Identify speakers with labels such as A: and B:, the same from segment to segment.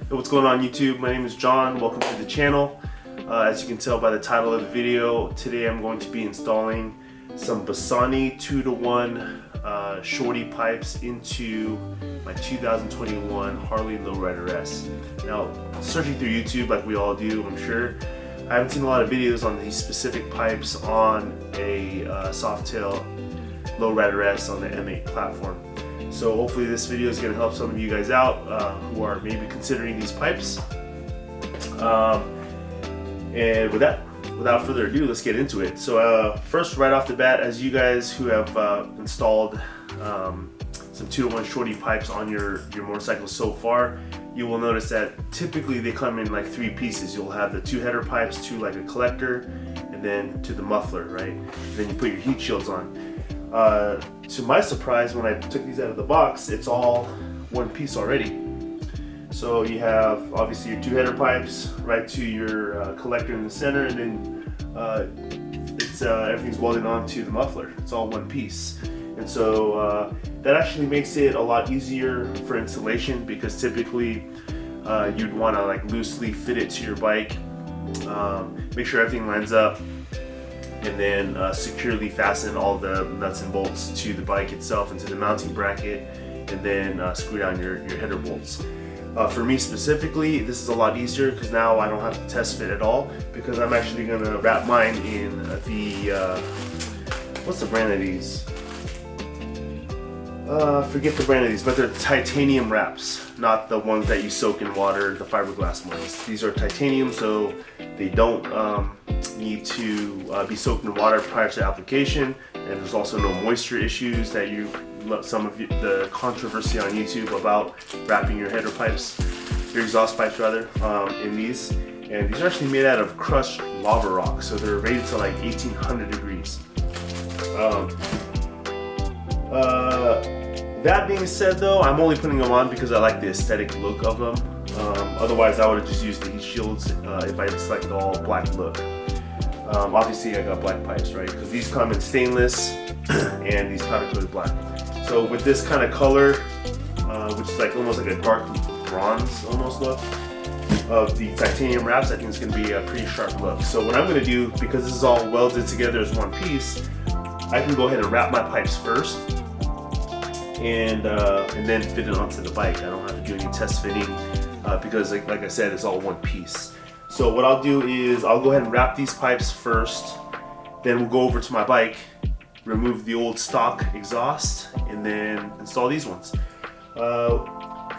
A: Hey, what's going on YouTube? My name is John. Welcome to the channel. As you can tell by the title of the video, today I'm going to be installing some Bassani 2-to-1 shorty pipes into my 2021 Harley Lowrider S. Now, searching through YouTube like we all do, I'm sure, I haven't seen a lot of videos on these specific pipes on a Softail Lowrider S on the M8 platform. So hopefully this video is going to help some of you guys out who are maybe considering these pipes. And without further ado, let's get into it. So first, right off the bat, as you guys who have installed some 2-to-1 shorty pipes on your motorcycle so far, you will notice that typically they come in like 3 pieces. You'll have the 2 header pipes to like a collector, and then to the muffler, right? And then you put your heat shields on. To my surprise, when I took these out of the box, it's all one piece already. So you have obviously your 2 header pipes right to your collector in the center, and then everything's welded onto the muffler. It's all one piece, and so that actually makes it a lot easier for installation, because typically you'd want to like loosely fit it to your bike, make sure everything lines up, and then securely fasten all the nuts and bolts to the bike itself and to the mounting bracket, and then screw down your header bolts. For me specifically, this is a lot easier because now I don't have to test fit at all, because I'm actually going to wrap mine in the, what's the brand of these? Forget the brand of these, but they're titanium wraps, not the ones that you soak in water, the fiberglass ones. These are titanium, so they don't need to be soaked in water prior to application, and there's also no moisture issues that the controversy on YouTube about wrapping your header pipes, your exhaust pipes rather, in these. And these are actually made out of crushed lava rock, so they're rated to like 1800 degrees. That being said though, I'm only putting them on because I like the aesthetic look of them. Otherwise I would have just used the heat shields if I had selected all black look. Obviously I got black pipes, right? Because these come in stainless and these powder coated black. So with this kind of color, which is like almost like a dark bronze almost look of the titanium wraps, I think it's going to be a pretty sharp look. So what I'm going to do, because this is all welded together as one piece, I can go ahead and wrap my pipes first, and then fit it onto the bike. I don't have to do any test fitting because like I said, it's all one piece. So what I'll do is I'll go ahead and wrap these pipes first, then we'll go over to my bike, remove the old stock exhaust, and then install these ones.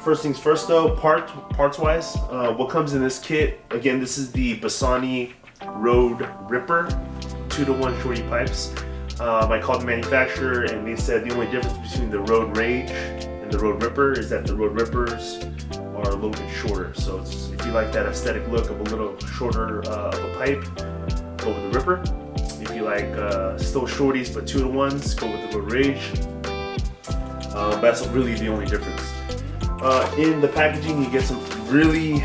A: First things first though, parts wise, what comes in this kit, again, this is the Bassani Road-RIPPER 2-to-1 shorty pipes. I called the manufacturer and they said the only difference between the Road Rage and the Road-RIPPER is that the Road-RIPPERs are a little bit shorter. So if you like that aesthetic look of a little shorter of a pipe, go with the Ripper. If you like still shorties but 2-to-1s, go with the Road Rage. That's really the only difference. In the packaging you get some really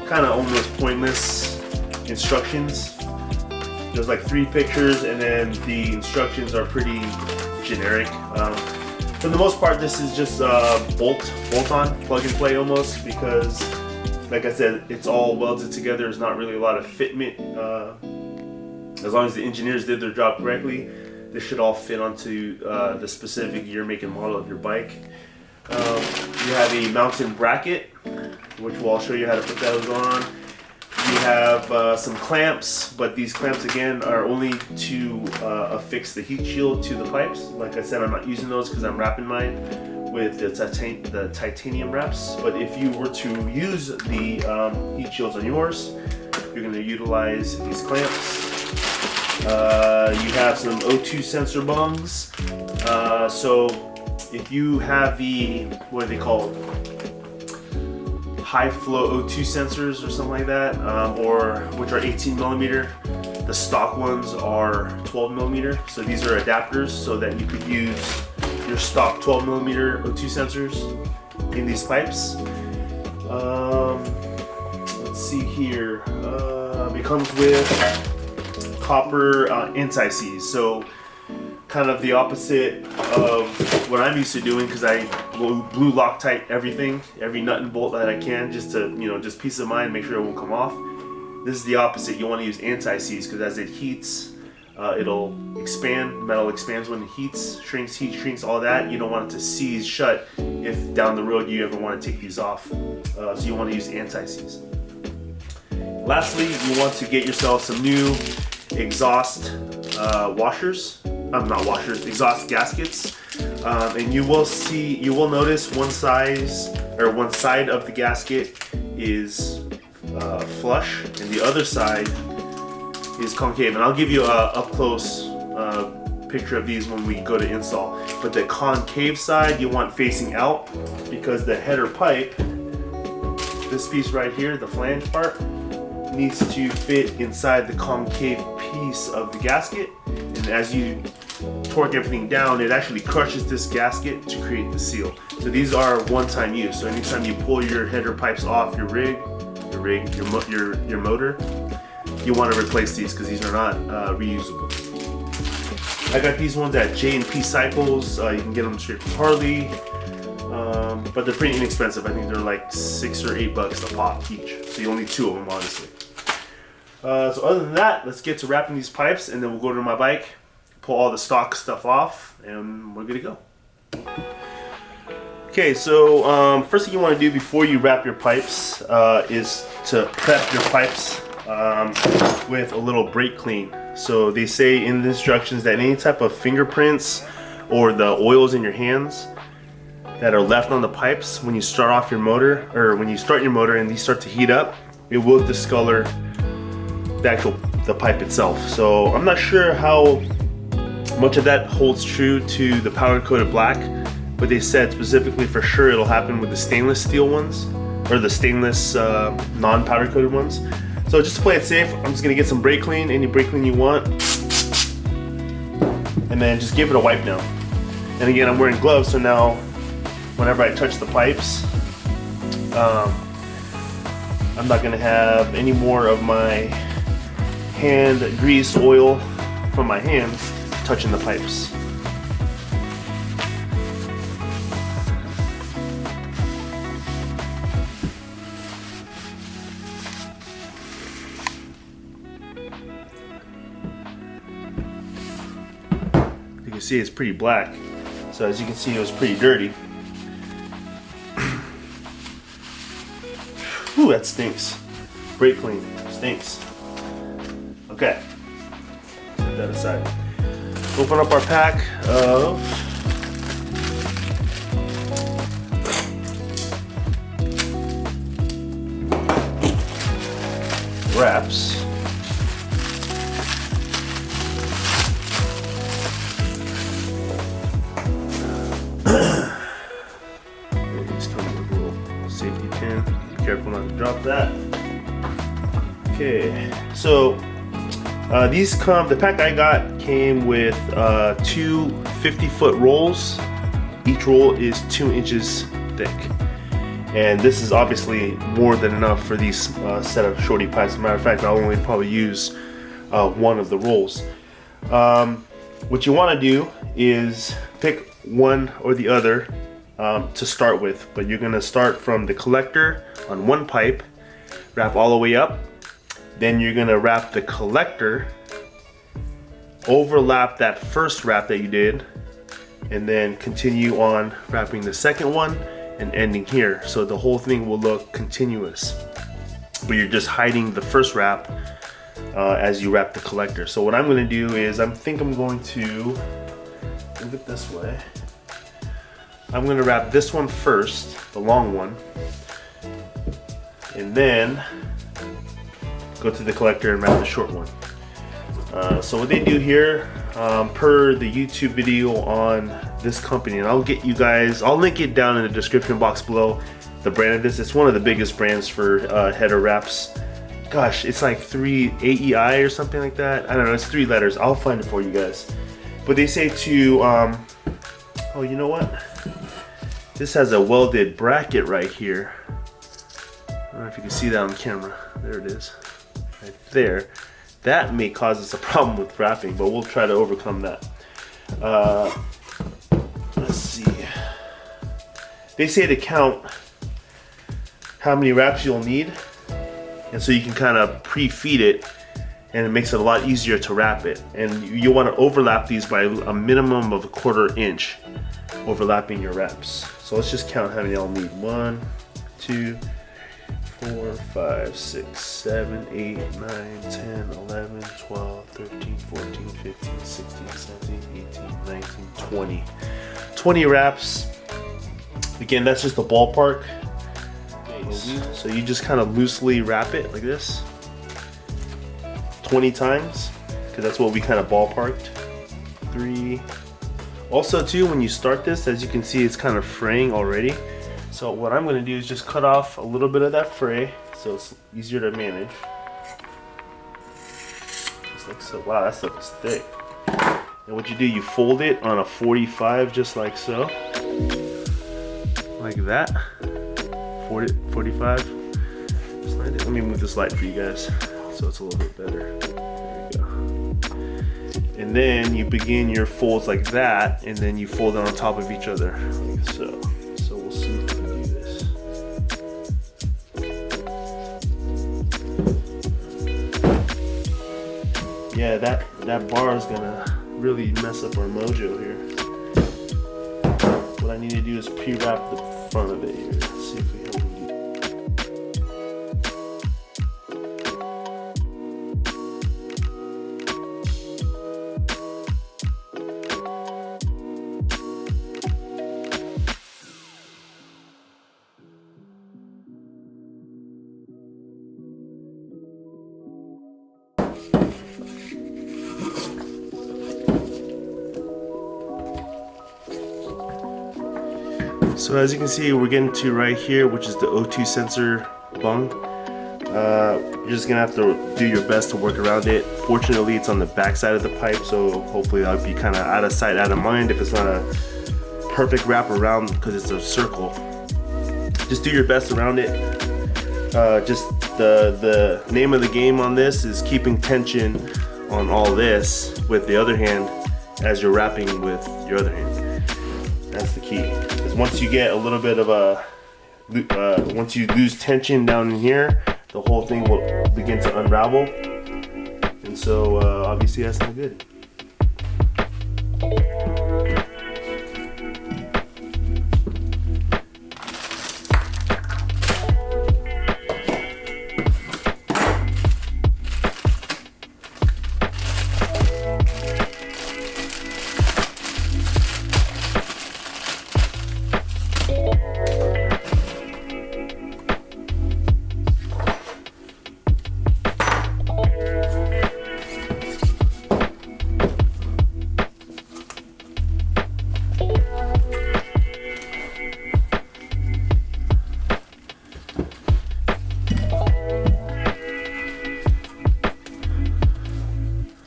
A: kind of almost pointless instructions. There's like 3 pictures, and then the instructions are pretty generic. For the most part, this is just bolt-on, plug-and-play almost, because, like I said, it's all welded together. There's not really a lot of fitment. As long as the engineers did their job correctly, this should all fit onto the specific year, make, and model of your bike. You have a mounting bracket, which I'll show you how to put those on. You have some clamps, but these clamps again are only to affix the heat shield to the pipes. Like I said, I'm not using those because I'm wrapping mine with the titanium wraps. But if you were to use the heat shields on yours, you're going to utilize these clamps. You have some O2 sensor bungs. So if you have the, what are they called? High flow O2 sensors or something like that, or which are 18mm. The stock ones are 12mm. So these are adapters so that you could use your stock 12mm O2 sensors in these pipes. Let's see here. It comes with copper anti-seize. So kind of the opposite of what I'm used to doing, because I glue Loctite everything, every nut and bolt that I can, just to, you know, just peace of mind, make sure it won't come off. This is the opposite. You want to use anti-seize, because as it heats, it'll expand. The metal expands when it heats, heat shrinks, all that. You don't want it to seize shut if down the road you ever want to take these off. So you want to use anti-seize. Lastly, you want to get yourself some new exhaust exhaust gaskets, and you will notice one side of the gasket is flush and the other side is concave, and I'll give you a up close picture of these when we go to install. But the concave side you want facing out, because the header pipe, this piece right here, the flange part, needs to fit inside the concave piece of the gasket, and as you torque everything down, it actually crushes this gasket to create the seal. So these are one-time use. So anytime you pull your header pipes off your motor, you want to replace these, because these are not reusable. I got these ones at J&P Cycles. You can get them straight from Harley, but they're pretty inexpensive. I think they're like $6 or $8 a pop each. So you only need 2 of them, honestly. So other than that, let's get to wrapping these pipes, and then we'll go to my bike, pull all the stock stuff off, and we're good to go. Okay, so first thing you want to do before you wrap your pipes is to prep your pipes with a little brake clean. So they say in the instructions that any type of fingerprints or the oils in your hands that are left on the pipes when you start off your motor, or when you start your motor and these start to heat up, it will discolor the pipe itself. So I'm not sure how much of that holds true to the powder coated black, but they said specifically for sure it'll happen with the stainless steel ones, or the stainless non-powder coated ones. So just to play it safe, I'm just gonna get some brake clean, any brake clean you want, and then just give it a wipe now. And again, I'm wearing gloves, so now whenever I touch the pipes, I'm not gonna have any more of my hand grease oil from my hands touching the pipes. You can see it's pretty black, so as you can see, it was pretty dirty. Ooh, that stinks. Brake clean stinks. Okay, set that aside. Open up our pack of wraps. These come with a little safety pin. Be careful not to drop that. Okay, so the pack I got came with 2 50-foot rolls. Each roll is 2 inches thick, and this is obviously more than enough for these set of shorty pipes. As a matter of fact, I'll only probably use one of the rolls. What you want to do is pick one or the other to start with, but you're going to start from the collector on one pipe, wrap all the way up. Then you're going to wrap the collector, overlap that first wrap that you did, and then continue on wrapping the second one and ending here. So the whole thing will look continuous, but you're just hiding the first wrap as you wrap the collector. So what I'm going to do is, I think I'm going to move it this way. I'm going to wrap this one first, the long one, and then go to the collector and wrap the short one. So what they do here, per the YouTube video on this company, and I'll link it down in the description box below, the brand of this. It's one of the biggest brands for header wraps. Gosh, it's like 3 AEI or something like that. I don't know, it's 3 letters. I'll find it for you guys. But they say to, oh, you know what? This has a welded bracket right here. I don't know if you can see that on camera. There it is. Right there. That may cause us a problem with wrapping, but we'll try to overcome that. Let's see. They say to count how many wraps you'll need, and so you can kind of pre-feed it, and it makes it a lot easier to wrap it. And you want to overlap these by a minimum of 1/4 inch, overlapping your wraps. So let's just count how many I'll need. 1, 2, 4, 5, 6, 7, 8, 9, 10, 11, 12, 13, 14, 15, 16, 17, 18, 19, 20. 20 wraps. Again, that's just the ballpark. So you just kind of loosely wrap it like this 20 times, because that's what we kind of ballparked. 3. Also too, when you start this, as you can see, it's kind of fraying already. So what I'm going to do is just cut off a little bit of that fray so it's easier to manage. Just like so. Wow, that stuff is thick. And what you do, you fold it on a 45 just like so. Like that. 45. Let me move this light for you guys so it's a little bit better. There we go. And then you begin your folds like that, and then you fold it on top of each other like so. So we'll see if we can do this. Yeah, that bar is gonna really mess up our mojo here. What I need to do is pre-wrap the front of it here. Let's see if we can do. So as you can see, we're getting to right here, which is the O2 sensor bung. You're just gonna have to do your best to work around it. Fortunately, it's on the back side of the pipe, so hopefully that'll be kind of out of sight, out of mind if it's not a perfect wrap around, because it's a circle. Just do your best around it. Just the name of the game on this is keeping tension on all this with the other hand as you're wrapping with your other hand. That's the key. Because once you get a little bit of once you lose tension down in here, the whole thing will begin to unravel. And so obviously that's not good.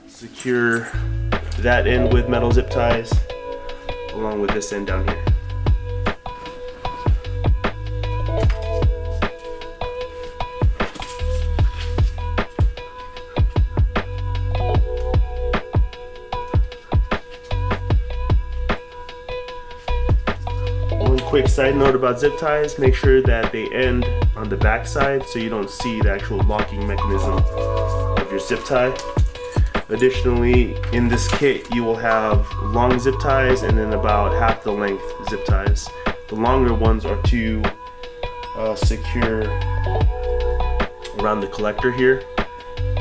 A: Secure that end with metal zip ties along with this end down here. One quick side note about zip ties: make sure that they end on the back side so you don't see the actual locking mechanism of your zip tie. Additionally, in this kit, you will have long zip ties and then about half the length zip ties. The longer ones are to secure around the collector here,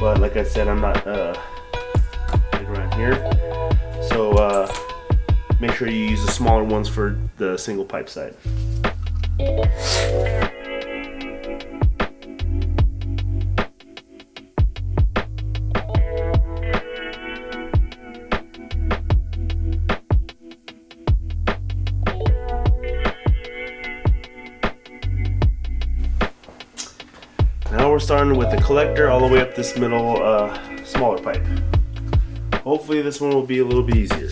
A: but like I said, I'm not like around here. So make sure you use the smaller ones for the single pipe side. Now we're starting with the collector all the way up this middle smaller pipe. Hopefully this one will be a little bit easier.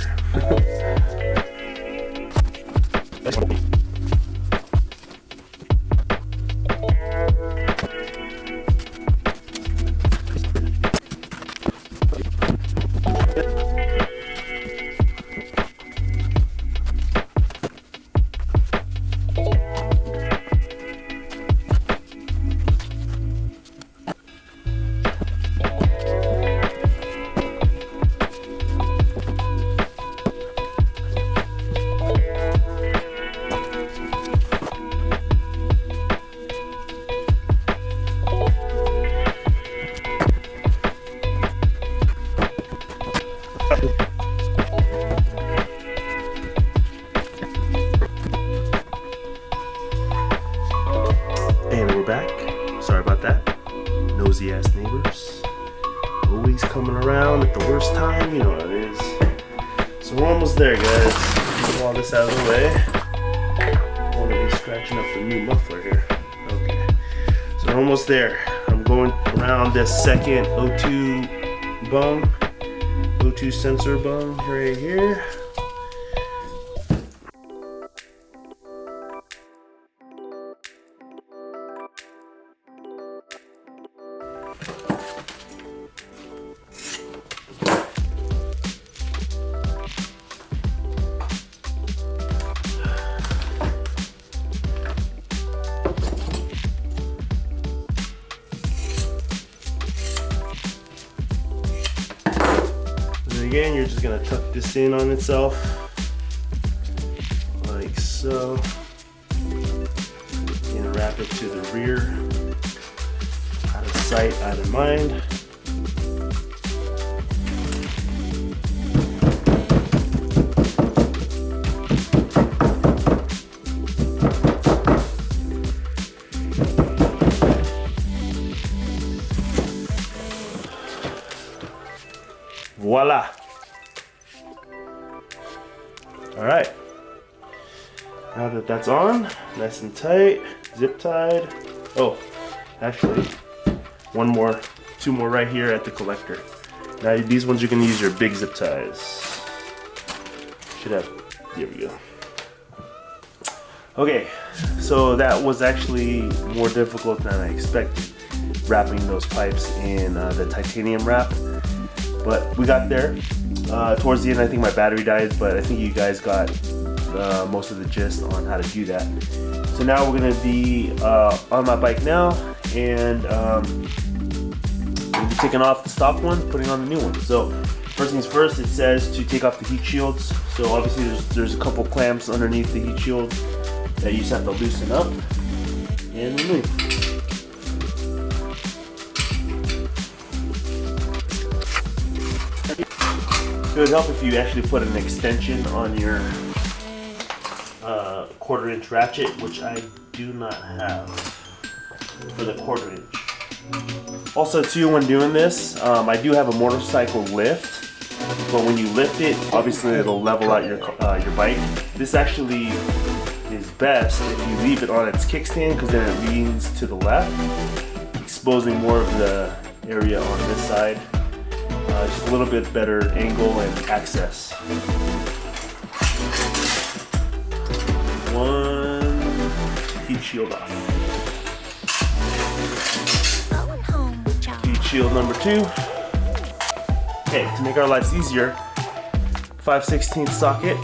A: around at the worst time, you know what it is. So we're almost there, guys. Get all this out of the way. I want to be scratching up the new muffler here. Okay. So we're almost there. I'm going around this second O2 bung, O2 sensor bung right here. Again, you're just gonna tuck this in on itself, like so. And wrap it to the rear, out of sight, out of mind. Voila! Alright, now that that's on, nice and tight, zip tied. Oh, actually, two more right here at the collector. Now these ones you're going to use your big zip ties. Should have, there we go. Okay, so that was actually more difficult than I expected, wrapping those pipes in the titanium wrap. But we got there. Towards the end, I think my battery died, but I think you guys got most of the gist on how to do that. So now we're gonna be on my bike now, and we'll be taking off the stock one, putting on the new one. So first things first, it says to take off the heat shields. So obviously there's a couple clamps underneath the heat shield that you just have to loosen up and remove. It would help if you actually put an extension on your 1/4" ratchet, which I do not have for the 1/4 inch. Also too, when doing this, I do have a motorcycle lift, but when you lift it, obviously it'll level out your bike. This actually is best if you leave it on its kickstand, because then it leans to the left, exposing more of the area on this side. Just a little bit better angle and access. One heat shield off. Heat shield number 2. Okay, to make our lives easier, 5/16 socket.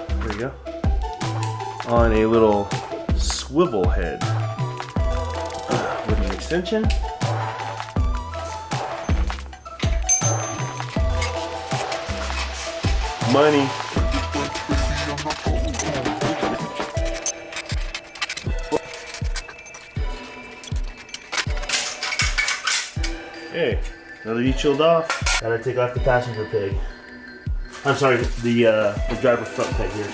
A: There we go. On a little swivel head with an extension. Money. Okay, another heat shield off. Gotta take off the passenger peg. I'm sorry, the driver front peg here.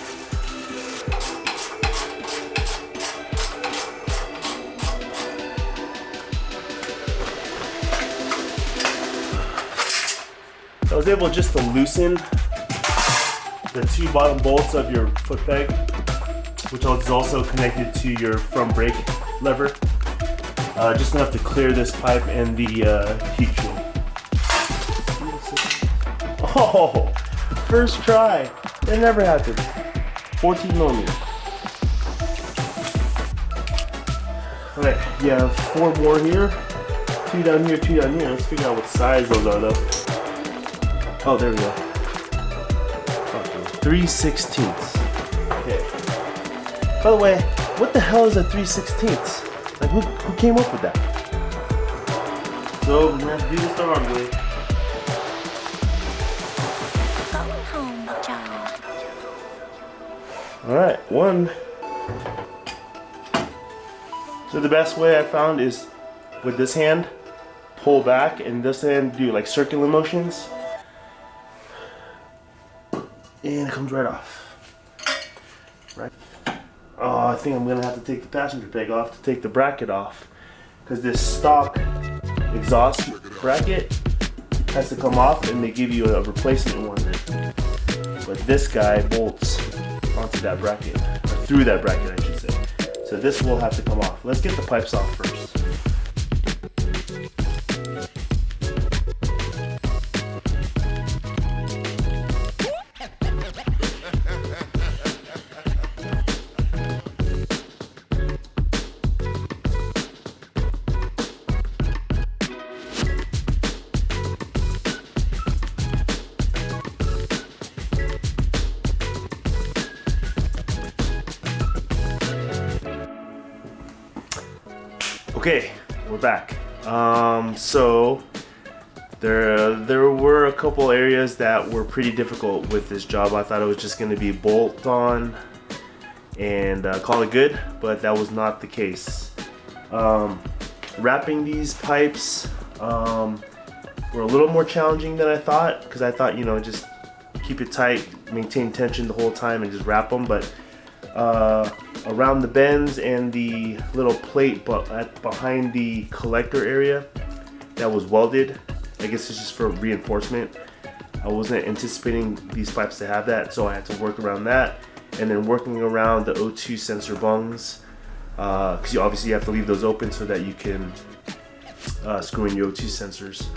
A: I was able just to loosen the 2 bottom bolts of your foot peg, which is also connected to your front brake lever. Just enough to clear this pipe and the heat shield. Oh, first try. That never happened. 14 millimeters. Okay, you have 4 more here. 2 down here, 2 down here. Let's figure out what size those are though. Oh, there we go. 3/16. Okay. By the way, what the hell is a 3/16? Like, who came up with that? So we're gonna have to do this the hard way. All right, 1. So the best way I found is with this hand, pull back, and this hand do like circular motions. And it comes right off. Right. Oh, I think I'm gonna have to take the passenger peg off to take the bracket off, because this stock exhaust bracket has to come off, and they give you a replacement one. But this guy bolts onto that bracket, or through that bracket I should say. So this will have to come off. Let's get the pipes off first. Okay, we're back. So there were a couple areas that were pretty difficult with this job. I thought it was just going to be bolt on and call it good, but that was not the case. Wrapping these pipes were a little more challenging than I thought, because I thought, you know, just keep it tight, maintain tension the whole time, and just wrap them. But around the bends and the little plate behind the collector area that was welded, I guess it's just for reinforcement. I wasn't anticipating these pipes to have that, so I had to work around that, and then working around the O2 sensor bungs, because you obviously have to leave those open so that you can screw in your O2 sensors.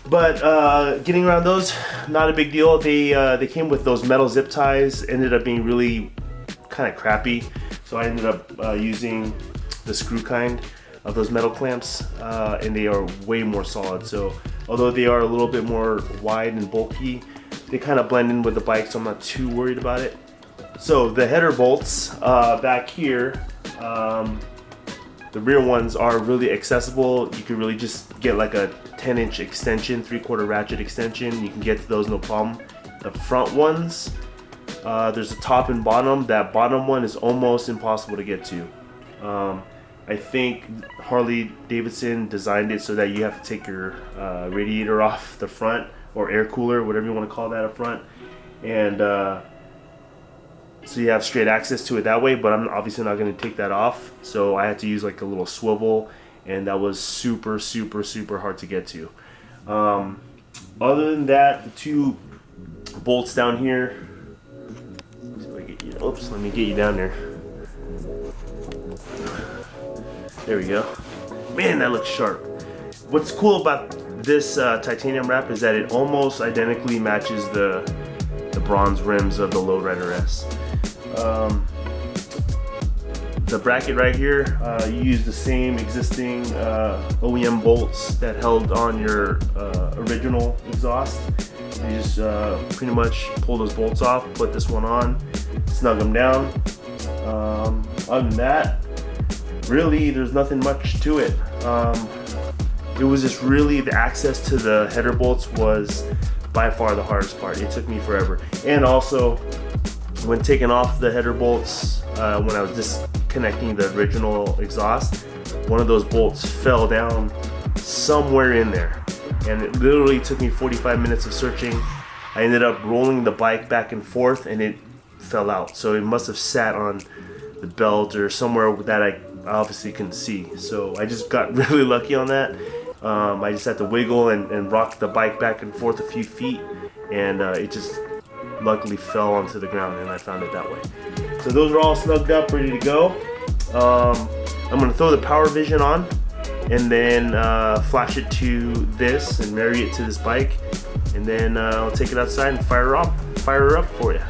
A: But getting around those, not a big deal. They came with those metal zip ties, ended up being really kind of crappy, so I ended up using the screw kind of those metal clamps, and they are way more solid. So although they are a little bit more wide and bulky, they kind of blend in with the bike, so I'm not too worried about it. So the header bolts back here, the rear ones are really accessible. You can really just get like a 10-inch extension, 3/4 ratchet extension. You can get to those no problem. The front ones, there's a top and bottom. That bottom one is almost impossible to get to. I think Harley Davidson designed it so that you have to take your radiator off the front, or air cooler, whatever you want to call that up front, and so you have straight access to it that way. But I'm obviously not going to take that off, so I had to use like a little swivel, and that was super hard to get to. Other than that, the two bolts down here, oops, let me get you down there. There we go. Man, that looks sharp. What's cool about this titanium wrap is that it almost identically matches the bronze rims of the Lowrider S. The bracket right here, you use the same existing OEM bolts that held on your original exhaust. You just pretty much pull those bolts off, put this one on, snug them down. Other than that, really there's nothing much to it. It was just really the access to the header bolts was by far the hardest part. It took me forever. And also, when taking off the header bolts, when I was disconnecting the original exhaust, one of those bolts fell down somewhere in there, and it literally took me 45 minutes of searching. I ended up rolling the bike back and forth, and it fell out. So it must have sat on the belt or somewhere that I obviously couldn't see. So I just got really lucky on that. I just had to wiggle and rock the bike back and forth a few feet, and it just luckily fell onto the ground, and I found it that way. So those are all snugged up, ready to go. I'm going to throw the Power Vision on, and then flash it to this and marry it to this bike, and then I'll take it outside and fire her up for you.